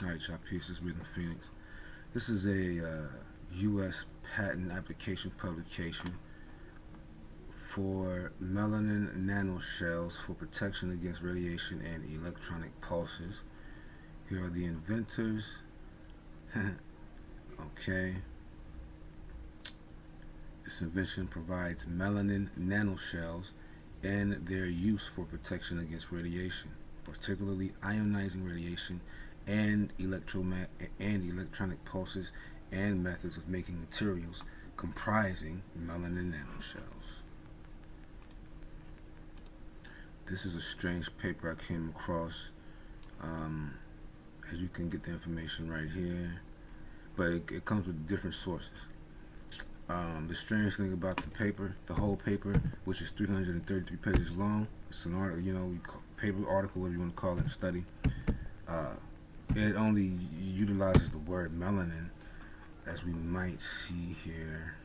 Alright, y'all, peace. This is Rhythm Phoenix. This is a U.S. patent application publication for melanin nanoshells for protection against radiation and electronic pulses. Here are the inventors. Okay. This invention provides melanin nanoshells and their use for protection against radiation, particularly ionizing radiation and electronic pulses, and methods of making materials comprising melanin nanoshells. This is a strange paper I came across. Um, as you can get the information right here, but it comes with different sources. The strange thing about the paper, the whole paper, which is 333 pages long, it's an article, paper, article, whatever you want to call it, study. Uh, it only utilizes the word melanin, as we might see here,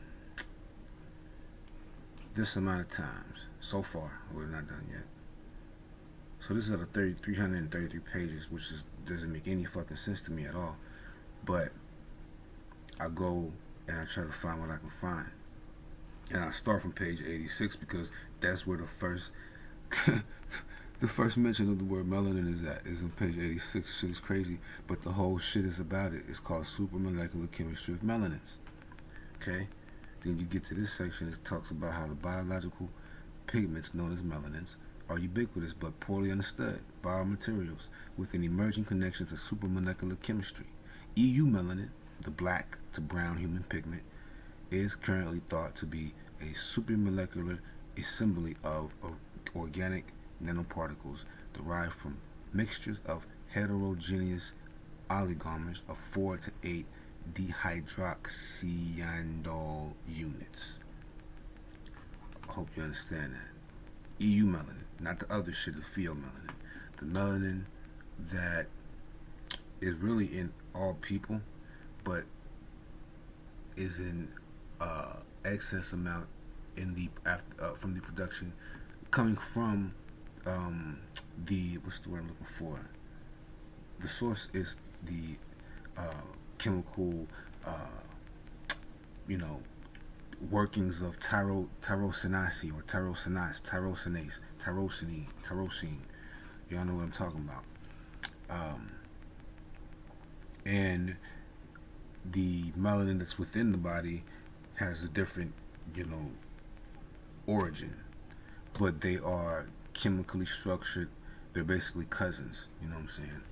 this amount of times so far. We're not done yet. So this is out of 333 pages, which doesn't make any fucking sense to me at all. But I go and I try to find what I can find. And I start from page 86 because that's where the first the first mention of the word melanin is on page 86. Shit is crazy, but the whole shit is about it. It's called supramolecular chemistry of melanins. Okay? Then you get to this section, it talks about how the biological pigments known as melanins are ubiquitous but poorly understood biomaterials with an emerging connection to supramolecular chemistry. EU melanin, the black to brown human pigment, is currently thought to be a supramolecular assembly of organic nanoparticles derived from mixtures of heterogeneous oligomers of 4 to 8 dihydroxyandol units. I hope you understand that. EU melanin, not the other shit, the pheomelanin. The melanin that is really in all people, but is in excess amount in the from the production coming from the, what's the word I'm looking for? The source is the chemical, you know, workings of tyrosinase or tyrosine. Y'all know what I'm talking about. And the melanin that's within the body has a different, origin, but they are chemically structured. They're basically cousins. You know what I'm saying?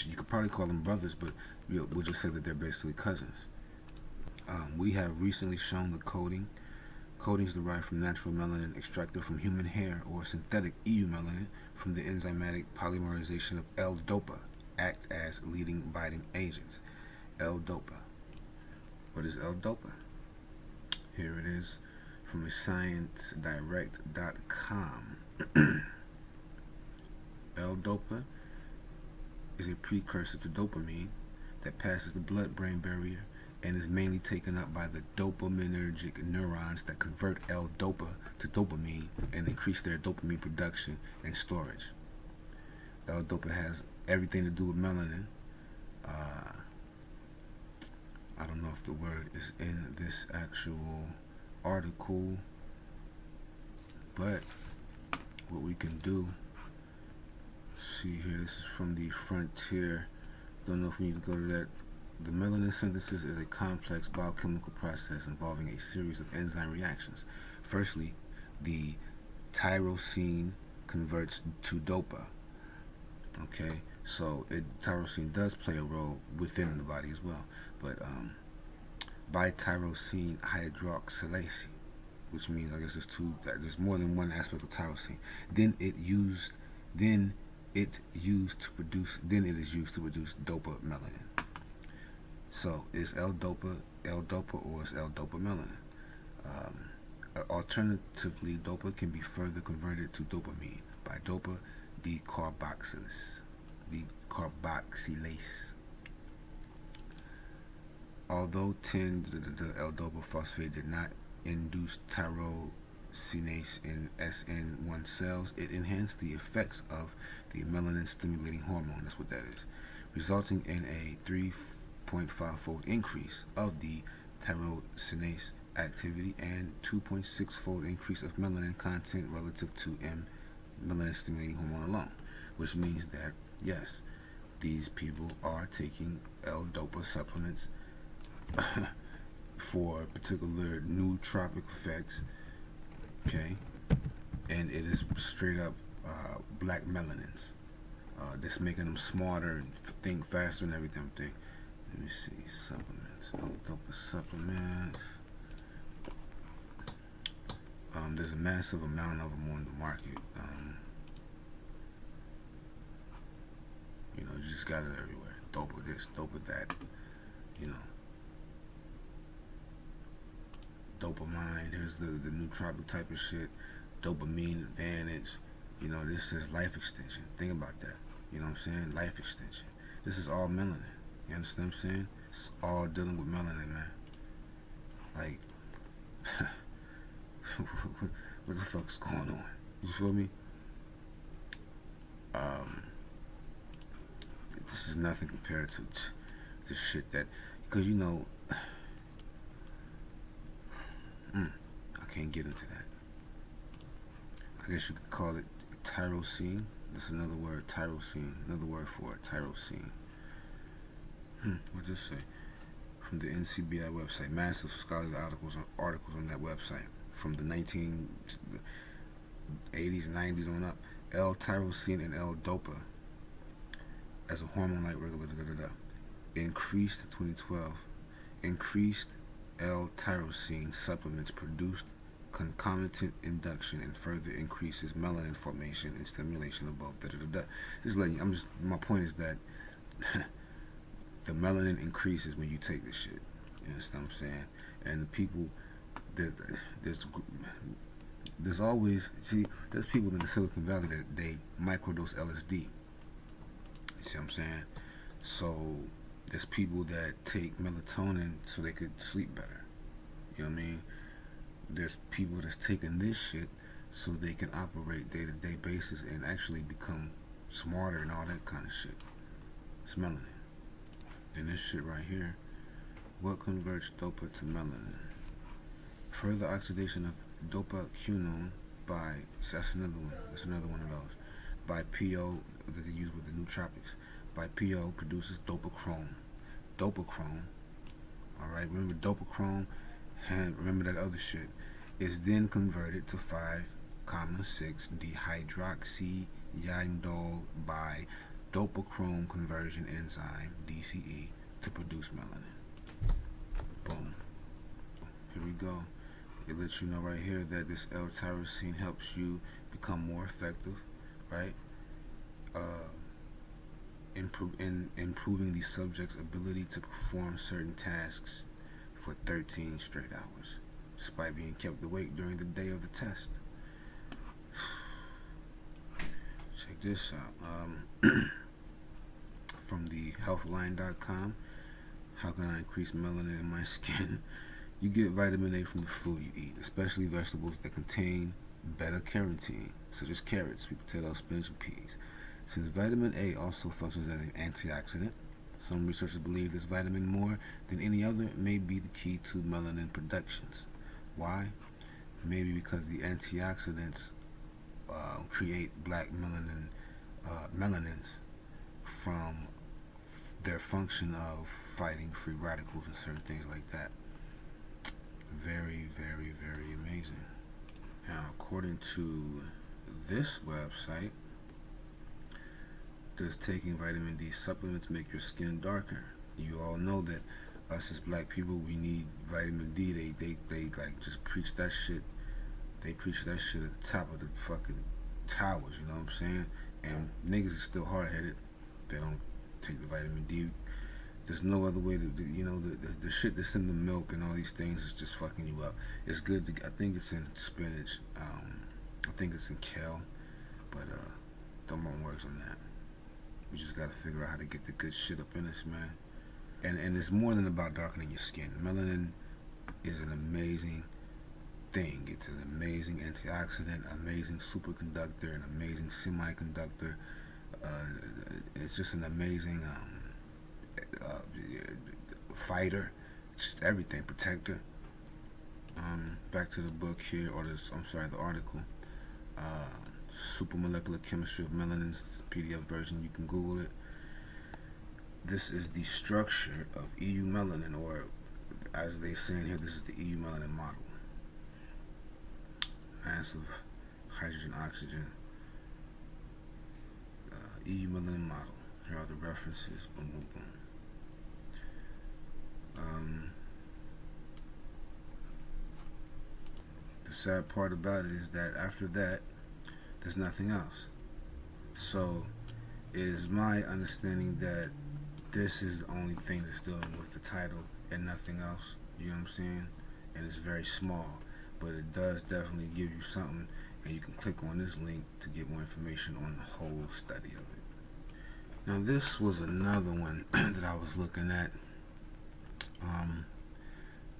You could probably call them brothers, but we'll just say that they're basically cousins. We have recently shown the coatings derived from natural melanin extracted from human hair or synthetic EU melanin from the enzymatic polymerization of L-DOPA act as leading binding agents. L-DOPA. What is L-DOPA? Here it is from ScienceDirect.com. L-DOPA is a precursor to dopamine that passes the blood-brain barrier and is mainly taken up by the dopaminergic neurons that convert L-DOPA to dopamine and increase their dopamine production and storage. L-DOPA has everything to do with melanin. I don't know if the word is in this actual article, but what we can do, see here, this is from the Frontier. Don't know if we need to go to that. The melanin synthesis is a complex biochemical process involving a series of enzyme reactions. Firstly, the tyrosine converts to dopa. Okay, so tyrosine does play a role within the body as well, but by tyrosine hydroxylase, which means I guess there's more than one aspect of tyrosine. Then it is used to produce dopamelanin. So is L-DOPA or is L-DOPA melanin? Alternatively, dopa can be further converted to dopamine by dopa decarboxylase. Although the L-DOPA phosphate did not induce synase in SN1 cells, it enhanced the effects of the melanin stimulating hormone. That's what that is, resulting in a 3.5-fold increase of the tyrosine activity and 2.6-fold increase of melanin content relative to melanin stimulating hormone alone, which means that yes, these people are taking L-dopa supplements for particular nootropic effects, okay, and it is straight up black melanins that's making them smarter and think faster and everything. Let me see, supplements, L-dopa supplements. There's a massive amount of them on the market. You know, you just got it everywhere. Dopa this, dopa that. You know, dopamine. Here's the nootropic type of shit. Dopamine advantage. You know, this is life extension. Think about that. You know what I'm saying? Life extension. This is all melanin. You understand what I'm saying? It's all dealing with melanin, man. Like, what the fuck's going on? You feel me? This is nothing compared to shit that, because you know, I can't get into that. I guess you could call it tyrosine. That's another word, tyrosine. Another word for it, tyrosine. What'd this say? From the NCBI website, massive scholarly articles on that website from the 1980s, 90s on up. L-tyrosine and L-dopa as a hormone-like regulator, increased in 2012. Increased L-tyrosine supplements produced concomitant induction and further increases melanin formation and stimulation above. Just letting you, my point is that the melanin increases when you take this shit. You understand what I'm saying? And the people there's always, see, there's people in the Silicon Valley that they microdose LSD. You see what I'm saying? So there's people that take melatonin so they could sleep better. You know what I mean? There's people that's taking this shit so they can operate day-to-day basis and actually become smarter and all that kind of shit. It's melanin. And this shit right here, what converts dopa to melanin? Further oxidation of dopaquinone by, that's another one of those, by PO that they use with the nootropics. By PO produces dopachrome. Dopachrome, alright, remember dopachrome, and remember that other shit, is then converted to 5,6 dehydroxyindole by dopachrome conversion enzyme, DCE, to produce melanin. Boom. Here we go. It lets you know right here that this L-tyrosine helps you become more effective, right? Improving the subject's ability to perform certain tasks for 13 straight hours, despite being kept awake during the day of the test. Check this out. From the healthline.com, how can I increase melanin in my skin? You get vitamin A from the food you eat, especially vegetables that contain beta-carotene, such as carrots, sweet potatoes, spinach, and peas. Since vitamin A also functions as an antioxidant, some researchers believe this vitamin more than any other may be the key to melanin productions. Why? Maybe because the antioxidants create black melanins from their function of fighting free radicals and certain things like that. Very, very, very amazing. Now, according to this website, does taking vitamin D supplements make your skin darker? You all know that us as black people, we need vitamin D. They like just preach that shit. They preach that shit at the top of the fucking towers, you know what I'm saying? And niggas is still hard-headed. They don't take the vitamin D. There's no other way to, you know, the shit that's in the milk and all these things is just fucking you up. It's good I think it's in spinach. I think it's in kale, but don't want works on that. We just gotta figure out how to get the good shit up in us, man. And it's more than about darkening your skin. Melanin is an amazing thing. It's an amazing antioxidant, amazing superconductor, an amazing semiconductor. It's just an amazing fighter. It's just everything, protector. Back to the book here, or this, I'm sorry, the article. Supermolecular Chemistry of Melanin, PDF version. You can Google it. This is the structure of EU melanin, or as they say in here, this is the EU melanin model. Massive hydrogen, oxygen. EU melanin model. Here are the references. Boom, boom, boom. The sad part about it is that after that, there's nothing else. So, it is my understanding that this is the only thing that's dealing with the title and nothing else. You know what I'm saying? And it's very small, but it does definitely give you something, and you can click on this link to get more information on the whole study of it. Now, this was another one that I was looking at.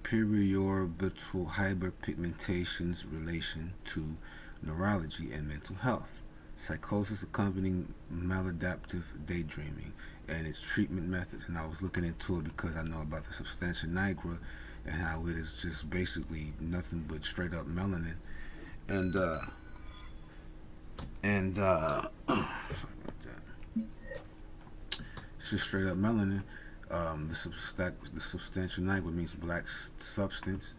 Periorbital hyperpigmentation's relation to neurology and mental health, psychosis accompanying maladaptive daydreaming, and its treatment methods. And I was looking into it because I know about the substantia nigra and how it is just basically nothing but straight up melanin. And sorry about that. It's just straight up melanin. The substantial nigra means black substance,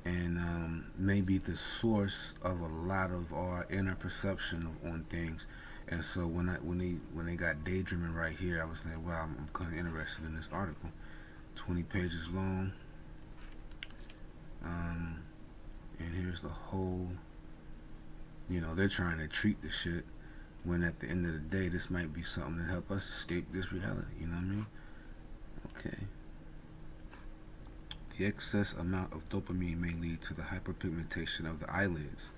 and maybe the source of a lot of our inner perception on things. And so when they got daydreaming right here, I was like, wow, I'm kind of interested in this article. 20 pages long, and here's the whole. They're trying to treat the shit, when at the end of the day, this might be something to help us escape this reality. You know what I mean? Okay. The excess amount of dopamine may lead to the hyperpigmentation of the eyelids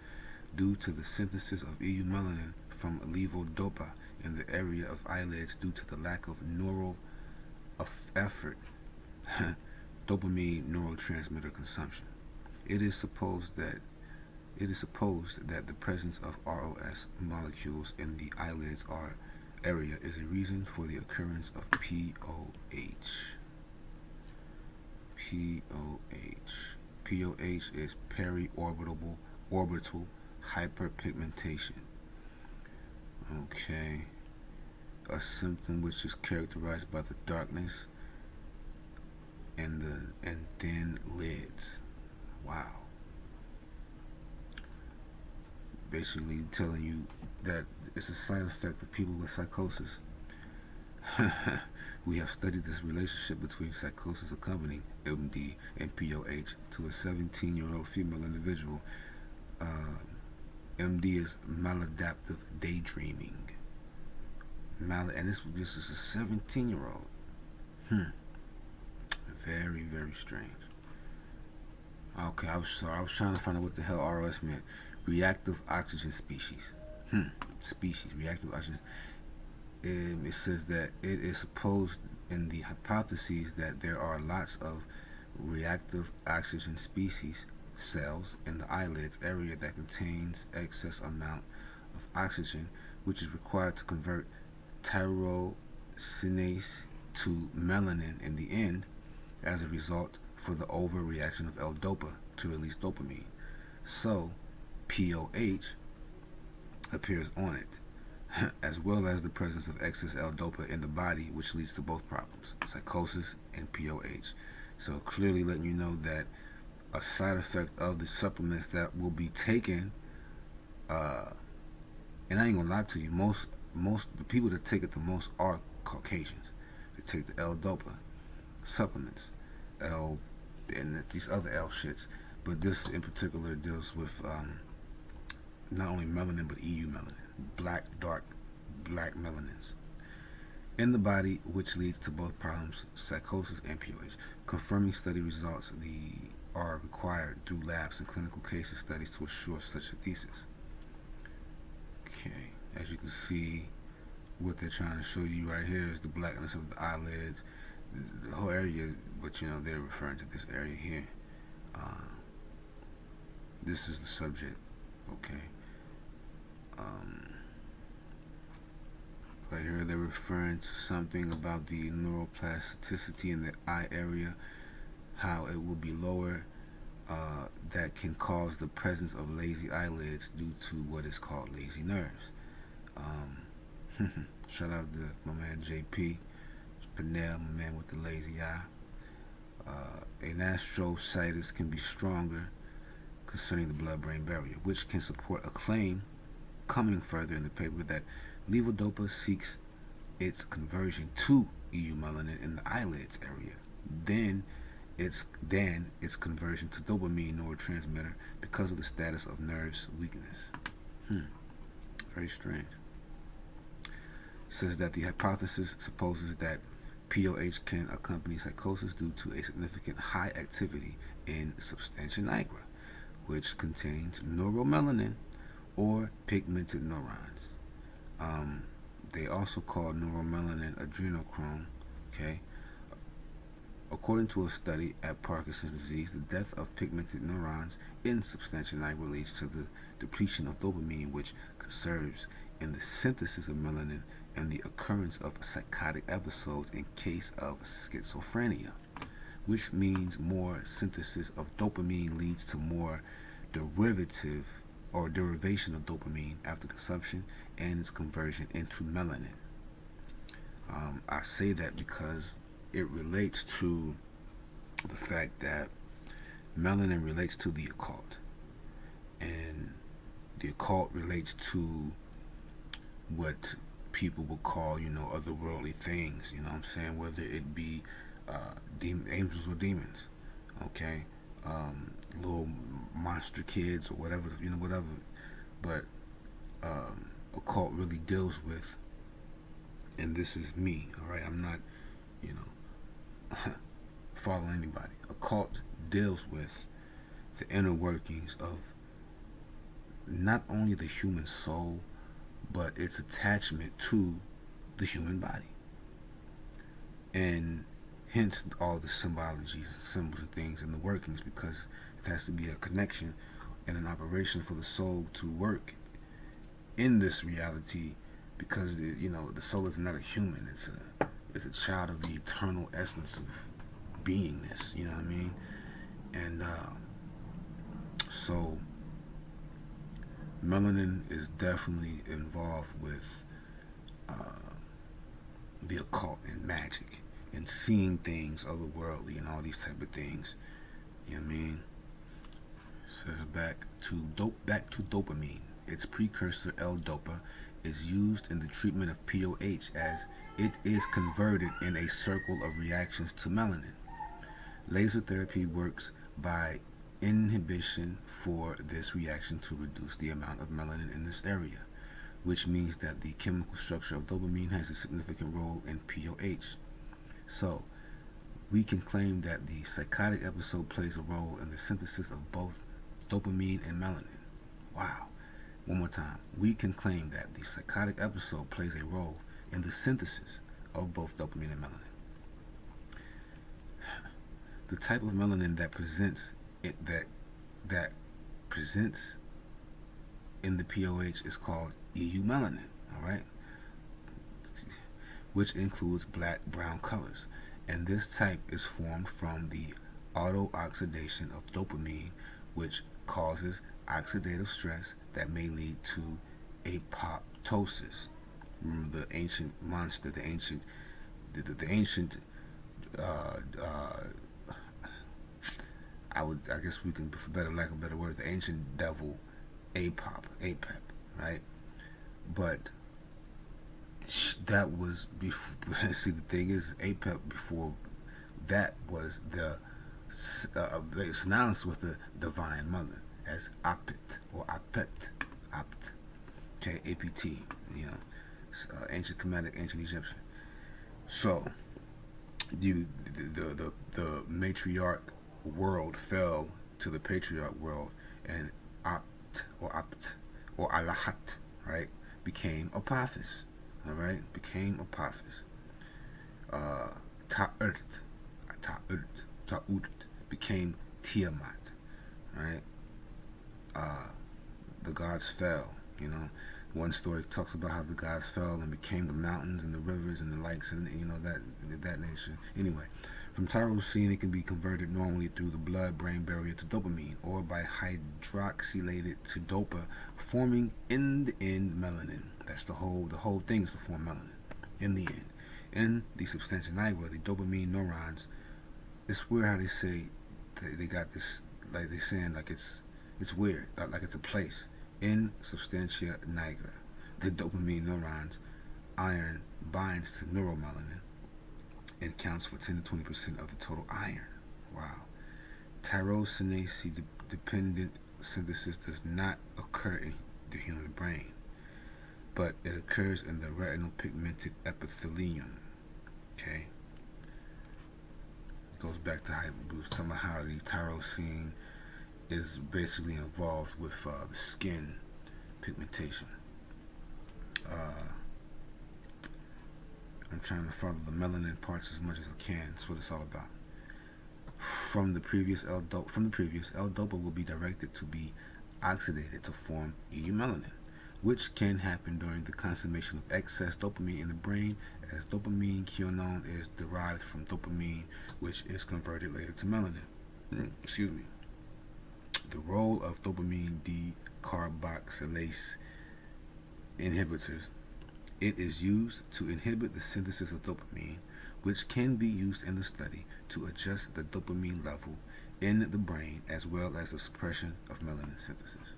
due to the synthesis of EU melanin from levodopa in the area of eyelids due to the lack of neural effort, dopamine neurotransmitter consumption. It is supposed that the presence of ROS molecules in the eyelids area is a reason for the occurrence of POH. POH is periorbital hyperpigmentation. Okay. A symptom which is characterized by the darkness and thin lids. Wow. Basically telling you that it's a side effect of people with psychosis. We have studied this relationship between psychosis accompanying MD and POH to a 17-year-old female individual. MD is maladaptive daydreaming. And this is a 17-year-old. Very, very strange. Okay, I was trying to find out what the hell ROS meant. Reactive oxygen species. Reactive oxygen. It says that it is supposed in the hypotheses that there are lots of reactive oxygen species cells in the eyelids area that contains excess amount of oxygen, which is required to convert tyrosinase to melanin in the end, as a result for the overreaction of L-dopa to release dopamine. So, POH appears on it, as well as the presence of excess L-dopa in the body, which leads to both problems, psychosis and POH. So clearly letting you know that a side effect of the supplements that will be taken, and I ain't gonna lie to you, most the people that take it the most are Caucasians. They take the L-dopa supplements, and these other L shits, but this in particular deals with not only melanin but EU melanin, dark black melanins in the body, which leads to both problems, psychosis and POH. Confirming study results are required through labs and clinical cases studies to assure such a thesis. Okay, as you can see, what they're trying to show you right here is the blackness of the eyelids, the whole area, but they're referring to this area here. this is the subject. Okay. Right here, they're referring to something about the neuroplasticity in the eye area, how it will be lower. That can cause the presence of lazy eyelids due to what is called lazy nerves. Shout out to my man JP, Pineal, my man with the lazy eye. An astrocytus can be stronger concerning the blood-brain barrier, which can support a claim coming further in the paper that levodopa seeks its conversion to eumelanin in the eyelids area. Then its conversion to dopamine neurotransmitter because of the status of nerves weakness. Very strange. Says that the hypothesis supposes that POH can accompany psychosis due to a significant high activity in substantia nigra, which contains neuromelanin or pigmented neurons. They also call neuromelanin adrenochrome. Okay. According to a study at Parkinson's disease, the death of pigmented neurons in substantia nigra leads to the depletion of dopamine, which conserves in the synthesis of melanin and the occurrence of psychotic episodes in case of schizophrenia, which means more synthesis of dopamine leads to more derivative or derivation of dopamine after consumption and its conversion into melanin. I say that because it relates to the fact that melanin relates to the occult, and the occult relates to what people would call, otherworldly things. You know what I'm saying? Whether it be angels or demons, okay, little monster kids or whatever, whatever. But occult really deals with, and this is me. All right, I'm not, follow anybody. Occult deals with the inner workings of not only the human soul, but its attachment to the human body. And hence all the symbologies and symbols and things and the workings, because it has to be a connection and an operation for the soul to work in this reality, because the soul is not a human. It's a child of the eternal essence of beingness. You know what I mean? And so melanin is definitely involved with the occult and magic and seeing things otherworldly and all these type of things. You know what I mean? Says back to dopamine. Its precursor L-dopa is used in the treatment of POH as it is converted in a circle of reactions to melanin. Laser therapy works by inhibition for this reaction to reduce the amount of melanin in this area, which means that the chemical structure of dopamine has a significant role in POH. So, we can claim that the psychotic episode plays a role in the synthesis of both dopamine and melanin. Wow. One more time. We can claim that the psychotic episode plays a role in the synthesis of both dopamine and melanin. The type of melanin that presents in the POH is called eumelanin, all right, which includes black-brown colors, and this type is formed from the auto-oxidation of dopamine, which causes oxidative stress that may lead to apoptosis. Remember the ancient monster, the ancient I guess we can, for lack of a better word, the ancient devil, Apep, right? But that was before. See, the thing is, Apep before that was the synonymous with the Divine Mother as Apet or Apet, okay, APT, ancient Kemetic, ancient Egyptian. So, the matriarch world fell to the patriarch world, and Apt or Alahat, right, became Apophis, all right, Ta'urt became Tiamat, right, the gods fell. You know, one story talks about how the gods fell and became the mountains and the rivers and the lakes, and that nature. Anyway, from tyrosine, it can be converted normally through the blood-brain barrier to dopamine, or by hydroxylated to dopa, forming in the end melanin. That's the whole thing is to form melanin. In the end, in the substantia nigra, the dopamine neurons. It's weird how they say they got this, like they saying like it's weird, like it's a place in substantia nigra. The dopamine neurons iron binds to neuromelanin and counts for 10 to 20% of the total iron. Wow. Tyrosinase dependent synthesis does not occur in the human brain, but it occurs in the retinal pigmented epithelium. Okay? It goes back to how we was talking about how the tyrosine is basically involved with the skin pigmentation. I'm trying to follow the melanin parts as much as I can. That's what it's all about. From the previous L-dopa will be directed to be oxidated to form eumelanin, which can happen during the consummation of excess dopamine in the brain, as dopamine quinone is derived from dopamine, which is converted later to melanin. Excuse me. The role of dopamine decarboxylase inhibitors. It is used to inhibit the synthesis of dopamine, which can be used in the study to adjust the dopamine level in the brain, as well as the suppression of melanin synthesis.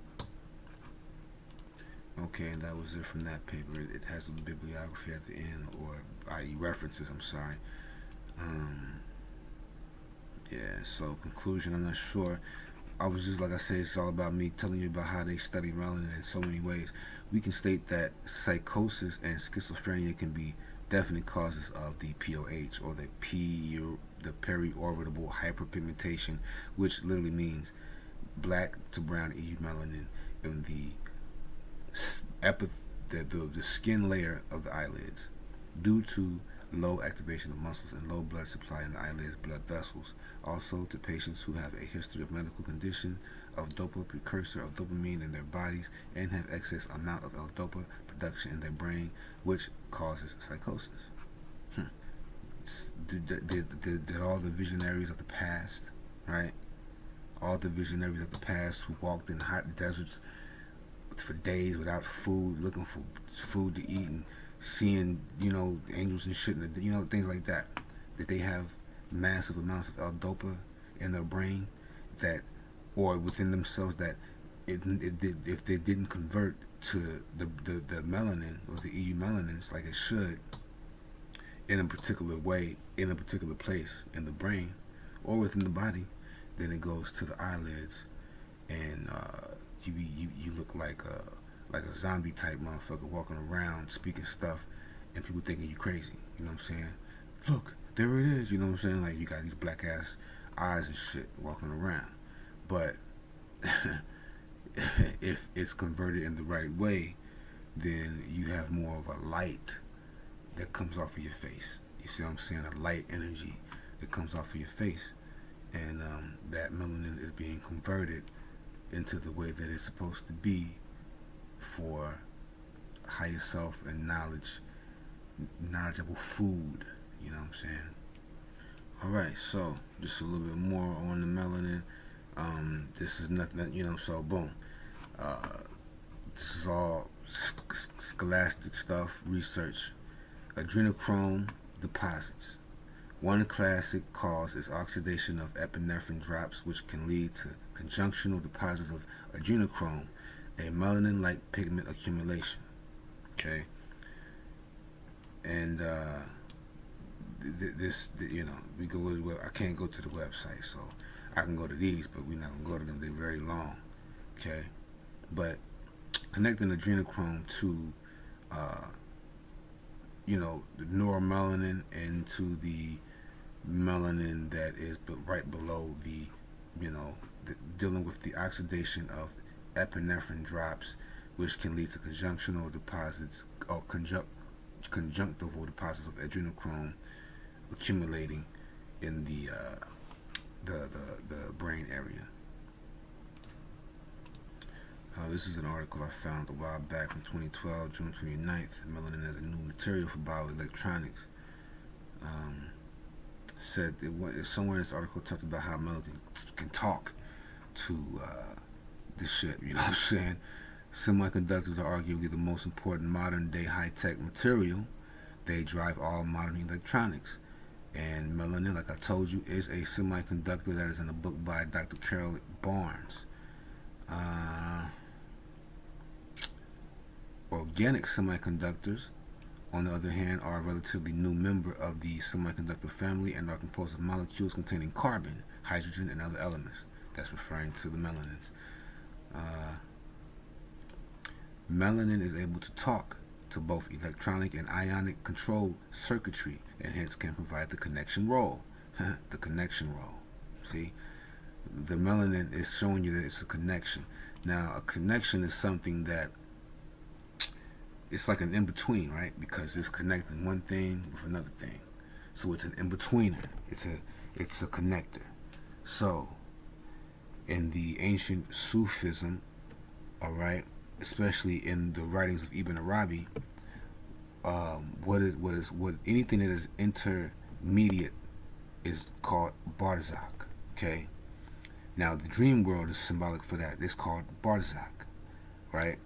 Okay, and that was it from that paper. It has a bibliography at the end, or i.e. references, I'm sorry. Yeah, so conclusion, I'm not sure. I was just, like I said, it's all about me telling you about how they study melanin in so many ways. We can state that psychosis and schizophrenia can be definite causes of the POH, or the periorbital hyperpigmentation, which literally means black to brown eumelanin in the skin layer of the eyelids, due to low activation of muscles and low blood supply in the eyelids blood vessels. Also, to patients who have a history of medical condition of dopa, precursor of dopamine in their bodies, and have excess amount of L-dopa production in their brain, which causes psychosis. Did all the visionaries of the past, right? All the visionaries of the past who walked in hot deserts for days without food, looking for food to eat, and seeing, angels and shit, and, things like that. Did they have massive amounts of L-dopa in their brain, that, or within themselves, that if they didn't convert to the melanin, or the eumelanins, like it should, in a particular way, in a particular place in the brain or within the body, then it goes to the eyelids, and you look like a zombie type motherfucker walking around speaking stuff, and people thinking you crazy. You know what I'm saying? Look, there it is. You know what I'm saying? Like, you got these black ass eyes and shit walking around. But if it's converted in the right way, then you have more of a light that comes off of your face. You see what I'm saying? A light energy that comes off of your face, and that melanin is being converted into the way that it's supposed to be for higher self and knowledgeable food. You know what I'm saying? Alright, so just a little bit more on the melanin. This is nothing, so boom. This is all scholastic stuff, research. Adrenochrome deposits. One classic cause is oxidation of epinephrine drops, which can lead to conjunctional deposits of adrenochrome, a melanin-like pigment accumulation. Okay? And we go with, I can't go to the website, so I can go to these, but we're not going to go to them. They're very long. Okay? But connecting adrenochrome to the neuromelanin into the melanin that is right below the dealing with the oxidation of epinephrine drops, which can lead to conjunctional deposits, or conjunctival deposits of adrenochrome accumulating in the brain area. This is an article I found a while back from 2012, June 29th. Melanin as a new material for bioelectronics. Um, Said somewhere in this article talked about how melanin can talk to this shit. You know what I'm saying? Semiconductors are arguably the most important modern day high tech material. They drive all modern electronics. And melanin, like I told you, is a semiconductor that is in a book by Dr. Carol Barnes. Organic semiconductors, on the other hand, are a relatively new member of the semiconductor family and are composed of molecules containing carbon, hydrogen, and other elements. That's referring to the melanins. Uh, Melanin is able to talk to both electronic and ionic control circuitry and hence can provide the connection role. The connection role. See? The melanin is showing you that it's a connection. Now, a connection is something that it's like an in-between, right? Because it's connecting one thing with another thing. So it's an in-betweener. It's a connector. So, in the ancient Sufism, all right, especially in the writings of Ibn Arabi, what anything that is intermediate is called barzakh. Okay. Now the dream world is symbolic for that. It's called barzakh, right?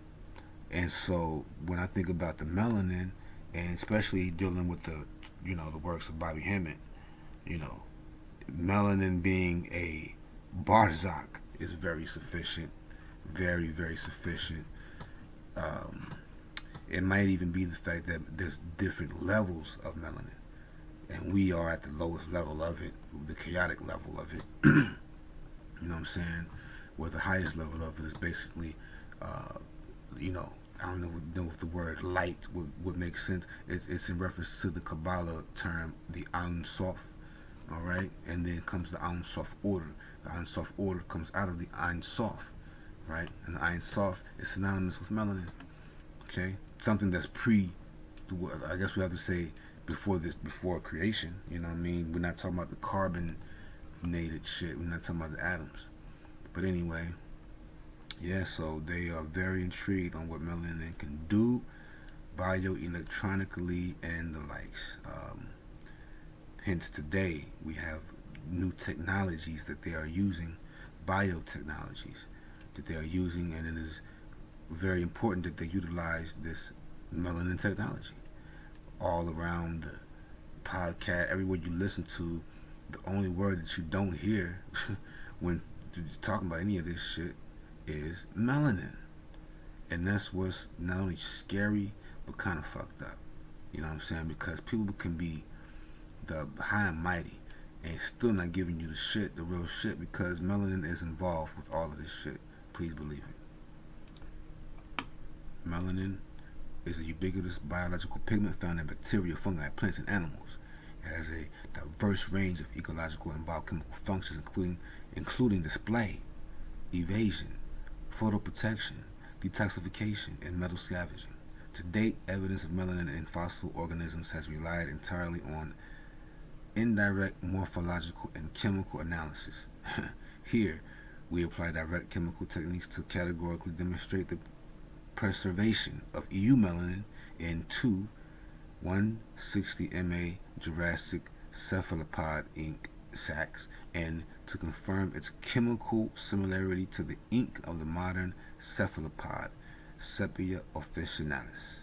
And so when I think about the melanin, and especially dealing with the works of Bobby Hemmett, you know, melanin being a barzakh is very sufficient, very very sufficient. Um, it might even be the fact that there's different levels of melanin, and we are at the lowest level of it, the chaotic level of it. You know what I'm saying? Where the highest level of it is basically, you know, I don't know if the word light would make sense. It's in reference to the Kabbalah term, the Ein Sof, all right? And then comes the Ein Sof order. The Ein Sof order comes out of the Ein Sof, right? And the Ein Sof is synonymous with melanin, okay? Something that's I guess we have to say before creation, you know what I mean? We're not talking about the carbonated shit. We're not talking about the atoms. But anyway, yeah, so they are very intrigued on what melanin can do bioelectronically and the likes. Hence, today we have new technologies that they are using, biotechnologies that they are using, and it is very important that they utilize this melanin technology all around the podcast, everywhere you listen to. The only word that you don't hear when you're talking about any of this shit is melanin. And that's what's not only scary, but kind of fucked up. You know what I'm saying? Because people can be the high and mighty and still not giving you the real shit, because melanin is involved with all of this shit. Please believe it. Melanin is a ubiquitous biological pigment found in bacteria, fungi, plants, and animals. It has a diverse range of ecological and biochemical functions, including display, evasion, photoprotection, detoxification, and metal scavenging. To date, evidence of melanin in fossil organisms has relied entirely on indirect morphological and chemical analysis. Here, we apply direct chemical techniques to categorically demonstrate the preservation of EU melanin in 160 MA Jurassic cephalopod ink sacs, and to confirm its chemical similarity to the ink of the modern cephalopod, Sepia officinalis.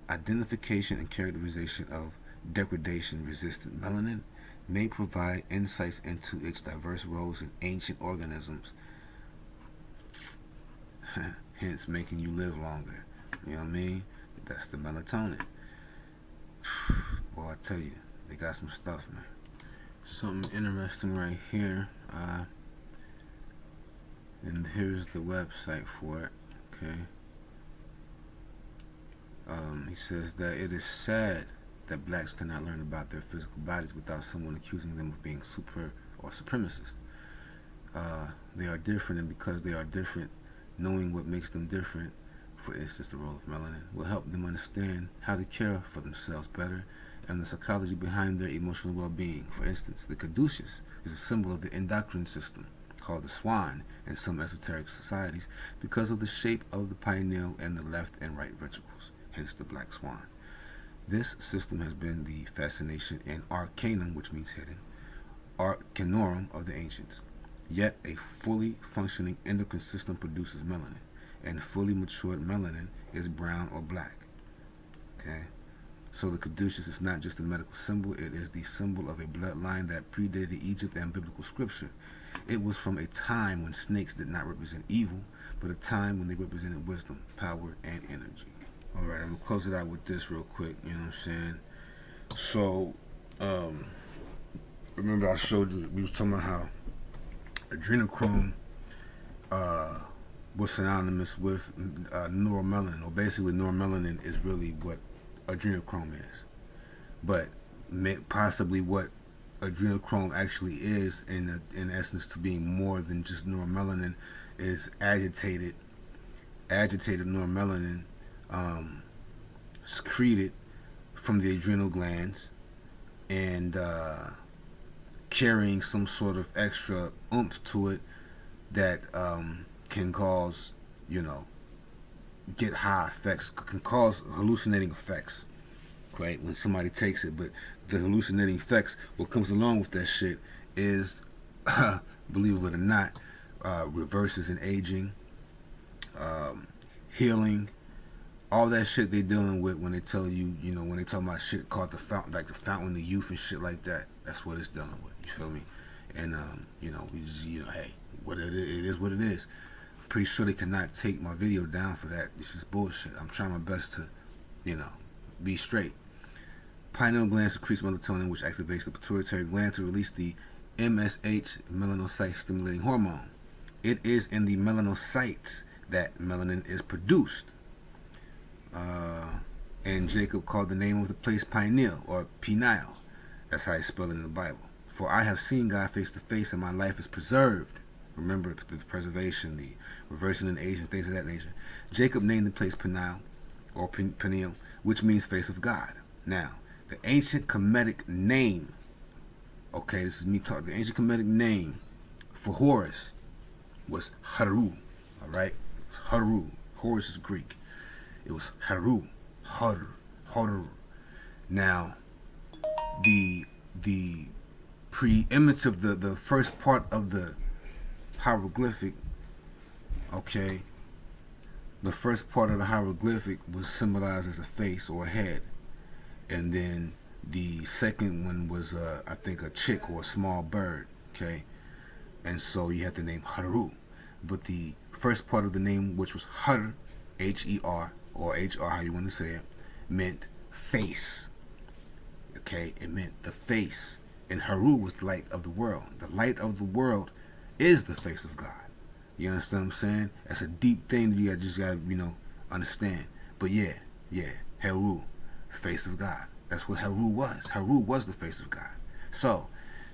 Identification and characterization of degradation-resistant melanin may provide insights into its diverse roles in ancient organisms, hence making you live longer. You know what I mean? That's the melatonin. Boy, I tell you, they got some stuff, man. Something interesting right here. And here's the website for it. Okay. He says that it is sad that blacks cannot learn about their physical bodies without someone accusing them of being super or supremacist. They are different, and because they are different, knowing what makes them different, for instance the role of melanin, will help them understand how to care for themselves better and the psychology behind their emotional well-being. For instance, the caduceus is a symbol of the endocrine system, called the swan in some esoteric societies because of the shape of the pineal and the left and right ventricles, hence the black swan. This system has been the fascination and arcanum, which means hidden, arcanorum of the ancients. Yet a fully functioning endocrine system produces melanin, and fully matured melanin is brown or black. Okay? So the caduceus is not just a medical symbol, it is the symbol of a bloodline that predated Egypt and biblical scripture. It was from a time when snakes did not represent evil, but a time when they represented wisdom, power, and energy. Alright, I'm going to close it out with this real quick, you know what I'm saying? So, remember I showed you, we was talking about how adrenochrome was synonymous with neuromelanin, or basically neuromelanin is really what adrenochrome is. But possibly what adrenochrome actually is, in essence, to being more than just neuromelanin, is agitated neuromelanin secreted from the adrenal glands and carrying some sort of extra oomph to it that can cause, get high effects, can cause hallucinating effects, right, when somebody takes it. But the hallucinating effects, what comes along with that shit is, believe it or not, reverses in aging, healing, all that shit they dealing with when they tell you, when they talk about shit called the fountain, like the fountain of youth and shit like that. That's what it's dealing with. You feel me? And we just, hey, what it is what it is. I'm pretty sure they cannot take my video down for that. This is bullshit. I'm trying my best to, be straight. Pineal gland secretes melatonin, which activates the pituitary gland to release the MSH, melanocyte stimulating hormone. It is in the melanocytes that melanin is produced. And Jacob called the name of the place Pineal, or Pineal. That's how he spelled it in the Bible. For I have seen God face to face, and my life is preserved. Remember the preservation, the reversing in aging, things of that nature. Jacob named the place Pineal, or Pineal, which means face of God. Now, the ancient Kemetic name, okay, this is me talking, the ancient Kemetic name for Horus was Haru, alright? It's Haru. Horus is Greek. It was Haru. Haru. Now, the preeminence of the first part of the hieroglyphic, okay, the first part of the hieroglyphic was symbolized as a face or a head, and then the second one was I think a chick or a small bird, okay, and so you had the name Haru. But the first part of the name, which was Har, H-E-R, or H-R, how you want to say it, meant face. Okay, it meant the face. And Haru was the light of the world. The light of the world is the face of God. You understand what I'm saying? That's a deep thing that you just gotta, understand. But yeah, Haru, face of God. That's what Haru was. Haru was the face of God. So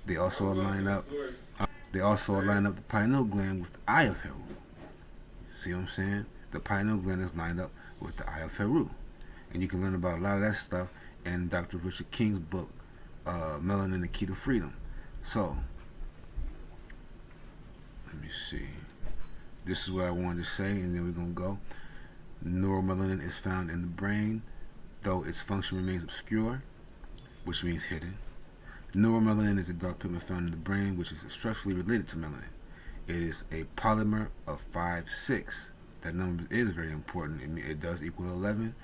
they also line up. They also line up the pineal gland with the eye of Haru. See what I'm saying? The pineal gland is lined up with the eye of Haru, and you can learn about a lot of that stuff in Dr. Richard King's book, Melanin: The Key to Freedom. So let me see. This is what I wanted to say, and then we're gonna go. Neuromelanin is found in the brain, though its function remains obscure, which means hidden. Neuromelanin is a dark pigment found in the brain, which is structurally related to melanin. It is a polymer of 5,6. That number is very important. It does equal 11,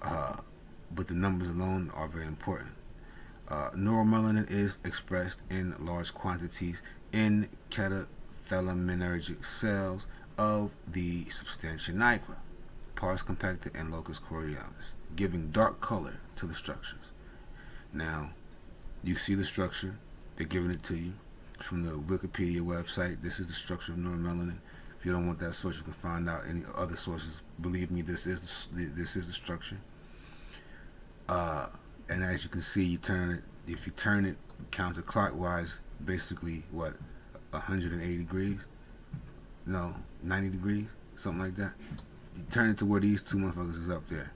but the numbers alone are very important. Neuromelanin is expressed in large quantities in catecholaminergic cells of the substantia nigra, pars compacta, and locus coeruleus, giving dark color to the structures. Now, you see the structure. They're giving it to you from the Wikipedia website. This is the structure of neuromelanin. If you don't want that source, you can find out any other sources. Believe me, this is the structure. And as you can see, you turn it. If you turn it counterclockwise, basically 180 degrees? No, 90 degrees, something like that. You turn it to where these two motherfuckers is up there,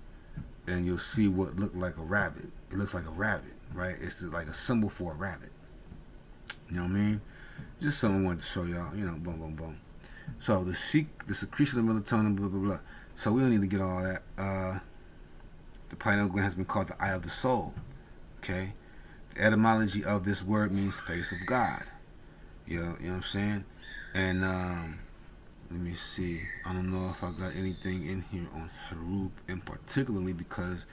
and you'll see what looked like a rabbit. It looks like a rabbit, right? It's just like a symbol for a rabbit. You know what I mean? Just something I wanted to show y'all. Boom, boom, boom. So the secretion of melatonin, blah blah blah. So we don't need to get all that. The pineal gland has been called the eye of the soul. Okay, the etymology of this word means face of God. You know what I'm saying? And let me see. I don't know if I got anything in here on Heru in particularly because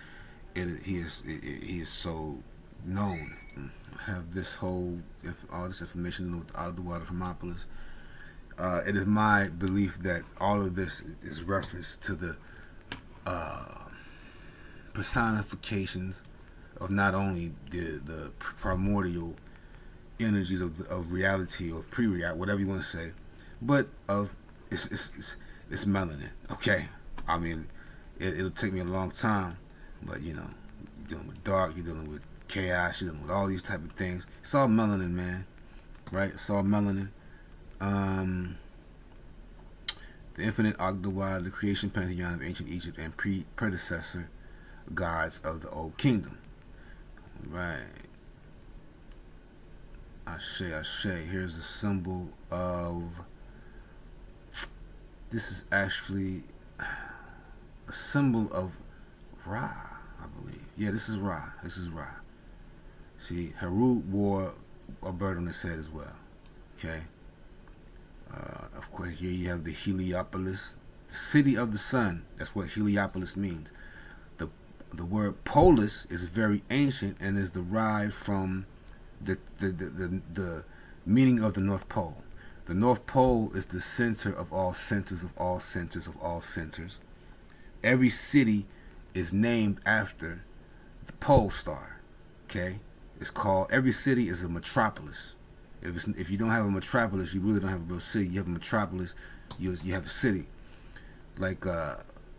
he is so known. I have this whole all this information with Alduada from Heliopolis. It is my belief that all of this is reference to the personifications of not only the primordial energies of reality or pre-reality, whatever you want to say, but of it's melanin. Okay, I mean it'll take me a long time, but you're dealing with dark, you're dealing with chaos, you're dealing with all these type of things. It's all melanin, man. Right? It's all melanin. The infinite Ogdoad, the creation pantheon of ancient Egypt and predecessor gods of the Old Kingdom. Right. Ashe, Ashe. Here's a symbol of. This is actually a symbol of Ra, I believe. Yeah, this is Ra. This is Ra. See, Heru wore a bird on his head as well. Okay. Of course, here you have the Heliopolis, the city of the sun. That's what Heliopolis means. The word polis is very ancient and is derived from the meaning of the North Pole. The North Pole is the center of all centers of all centers of all centers. Every city is named after the pole star. Okay, it's called. Every city is a metropolis. If you don't have a metropolis, you really don't have a real city. You have a metropolis, you have a city. Like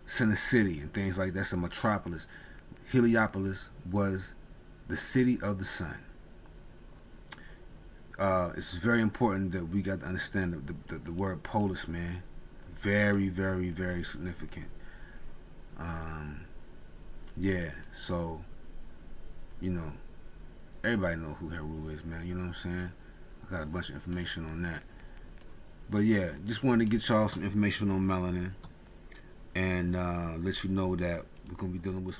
Center City and things like that's a metropolis. Heliopolis was the city of the sun. It's very important that we got to understand the word polis, man. Very, very, very significant. Yeah, so, everybody know who Heru is, man. You know what I'm saying? I got a bunch of information on that. But yeah, just wanted to get y'all some information on melanin and let you know that we're going to be dealing with